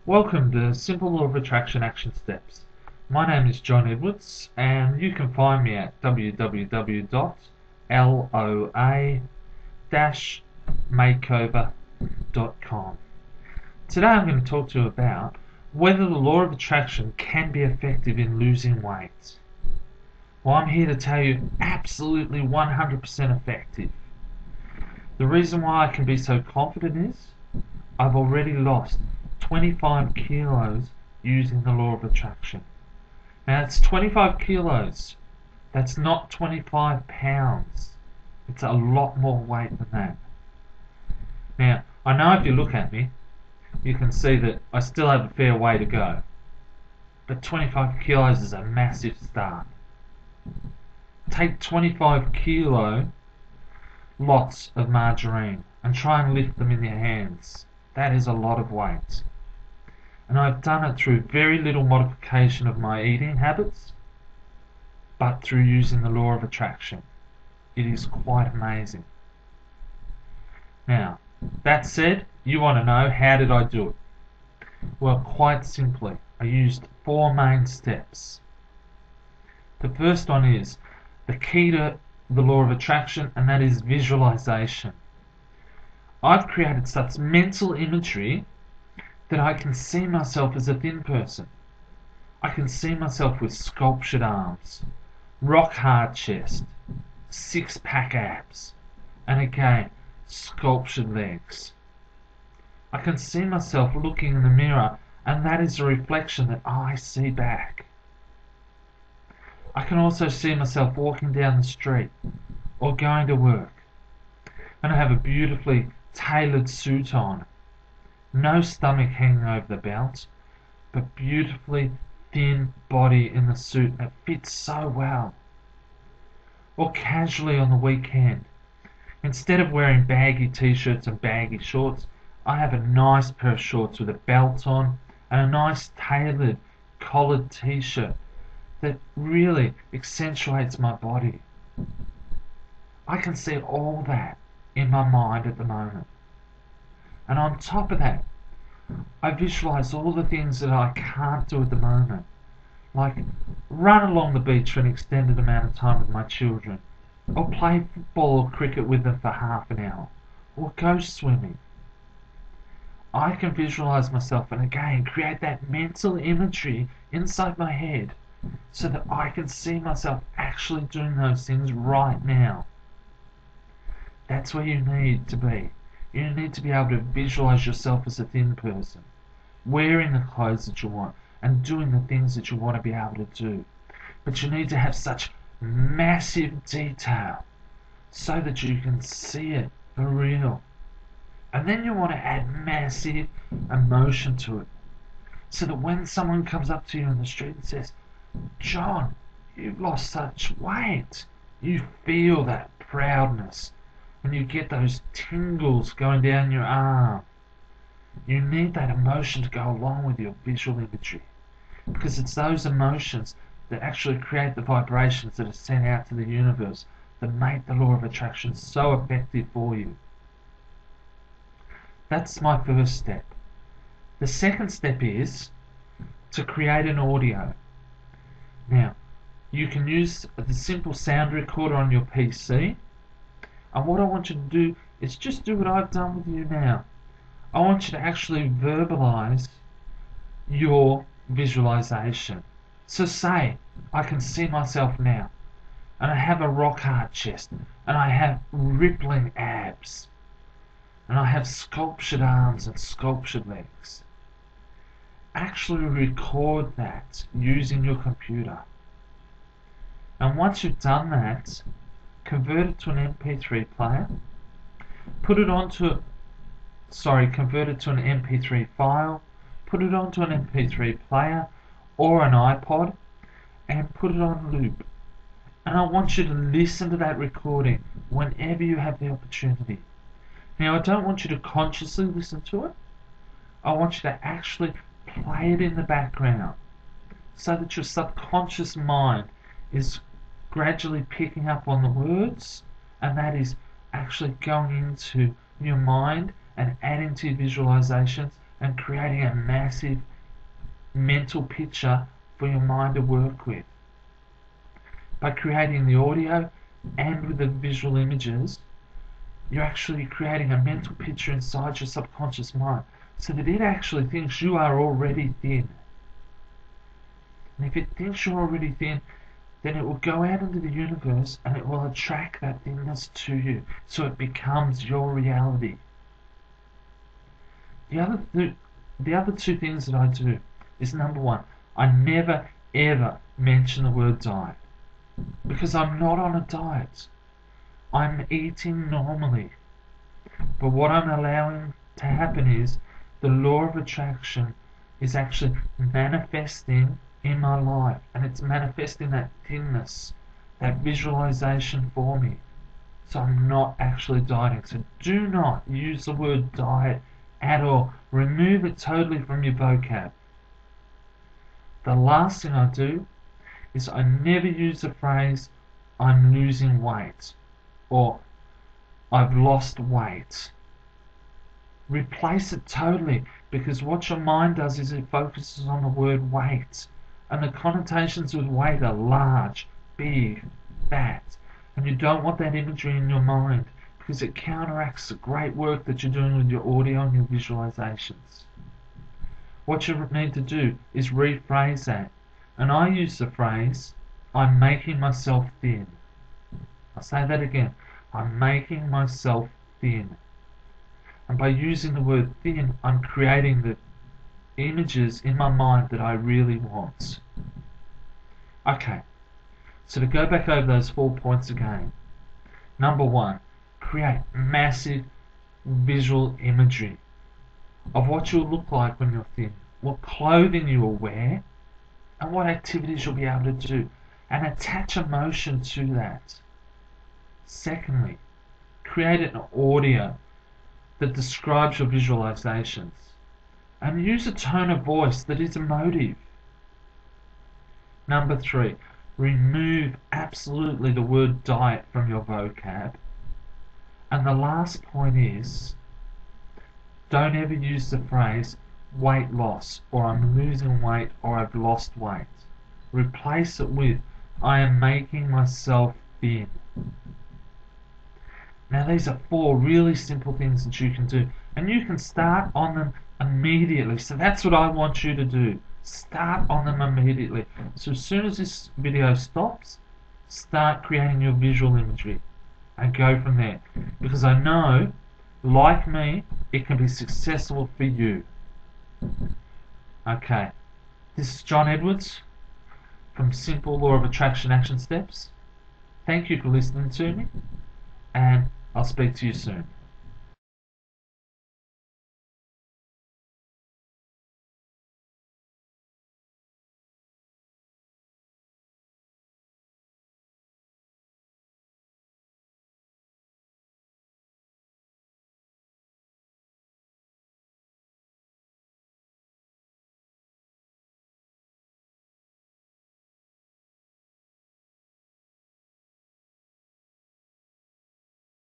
Welcome to Simple Law of Attraction Action Steps. My name is John Edwards, and you can find me at www.loa-makeover.com. Today I'm going to talk to you about whether the law of attraction can be effective in losing weight. Well, I'm here to tell you absolutely 100% effective. The reason why I can be so confident is I've already lost 25 kilos using the law of attraction. Now it's 25 kilos. That's not 25 pounds. It's a lot more weight than that. Now, I know if you look at me, you can see that I still have a fair way to go. But 25 kilos is a massive start. Take 25 kilo lots of margarine and try and lift them in your hands. That is a lot of weight. And I've done it through very little modification of my eating habits, but through using the law of attraction. It is quite amazing. Now, that said, you want to know, how did I do it? Well, quite simply, I used 4 main steps. The first one is the key to the law of attraction, and that is visualization. I've created such mental imagery that I can see myself as a thin person. I can see myself with sculptured arms, rock hard chest, 6-pack abs, and again, sculptured legs. I can see myself looking in the mirror, and that is a reflection that I see back. I can also see myself walking down the street or going to work, and I have a beautifully tailored suit on. No stomach hanging over the belt, but beautifully thin body in the suit that fits so well. Or casually on the weekend, instead of wearing baggy t-shirts and baggy shorts, I have a nice pair of shorts with a belt on and a nice tailored collared t-shirt that really accentuates my body. I can see all that in my mind at the moment. And on top of that, I visualize all the things that I can't do at the moment, like run along the beach for an extended amount of time with my children, or play football or cricket with them for half an hour, or go swimming. I can visualize myself and again create that mental imagery inside my head so that I can see myself actually doing those things right now. That's where you need to be. You need to be able to visualize yourself as a thin person, wearing the clothes that you want and doing the things that you want to be able to do. But you need to have such massive detail so that you can see it for real. And then you want to add massive emotion to it, so that when someone comes up to you in the street and says, "John, you've lost such weight," you feel that proudness. And you get those tingles going down your arm. You need that emotion to go along with your visual imagery, because it's those emotions that actually create the vibrations that are sent out to the universe that make the law of attraction so effective for you. That's my first step. The second step is to create an audio. Now, you can use the simple sound recorder on your PC. And what I want you to do is just do what I've done with you now. I want you to actually verbalize your visualization. So say, I can see myself now, and I have a rock hard chest, and I have rippling abs, and I have sculptured arms and sculptured legs. Actually record that using your computer. And once you've done that, convert it to an MP3 player, convert it to an MP3 file, put it onto an MP3 player or an iPod, and put it on loop. And I want you to listen to that recording whenever you have the opportunity. Now, I don't want you to consciously listen to it. I want you to actually play it in the background so that your subconscious mind is gradually picking up on the words, and that is actually going into your mind and adding to your visualizations and creating a massive mental picture for your mind to work with. By creating the audio and with the visual images, you're actually creating a mental picture inside your subconscious mind so that it actually thinks you are already thin. And if it thinks you're already thin, then it will go out into the universe and it will attract that thinness to you, so it becomes your reality. The other two things that I do is, number one, I never ever mention the word diet, because I'm not on a diet. I'm eating normally. But what I'm allowing to happen is the law of attraction is actually manifesting in my life, and it's manifesting that thinness, that visualization for me. So I'm not actually dieting. So do not use the word diet at all. Remove it totally from your vocab. The last thing I do is I never use the phrase I'm losing weight or I've lost weight. Replace it totally, because what your mind does is it focuses on the word weight, and the connotations with weight are large, big, fat, and you don't want that imagery in your mind because it counteracts the great work that you're doing with your audio and your visualizations. What you need to do is rephrase that, and I use the phrase, I'm making myself thin. I'll say that again. I'm making myself thin. And by using the word thin, I'm creating the images in my mind that I really want. Okay, so to go back over those 4 points again. Number one, create massive visual imagery of what you'll look like when you're thin, what clothing you will wear, and what activities you'll be able to do, and attach emotion to that. Secondly, create an audio that describes your visualizations, and use a tone of voice that is emotive. Number three, remove absolutely the word diet from your vocab. And the last point is, don't ever use the phrase weight loss, or I'm losing weight, or I've lost weight. Replace it with, I am making myself thin. Now these are 4 really simple things that you can do, and you can start on them immediately. So that's what I want you to do. Start on them immediately. So as soon as this video stops, start creating your visual imagery and go from there. Because I know, like me, it can be successful for you. Okay, this is John Edwards from Simple Law of Attraction Action Steps. Thank you for listening to me, and I'll speak to you soon.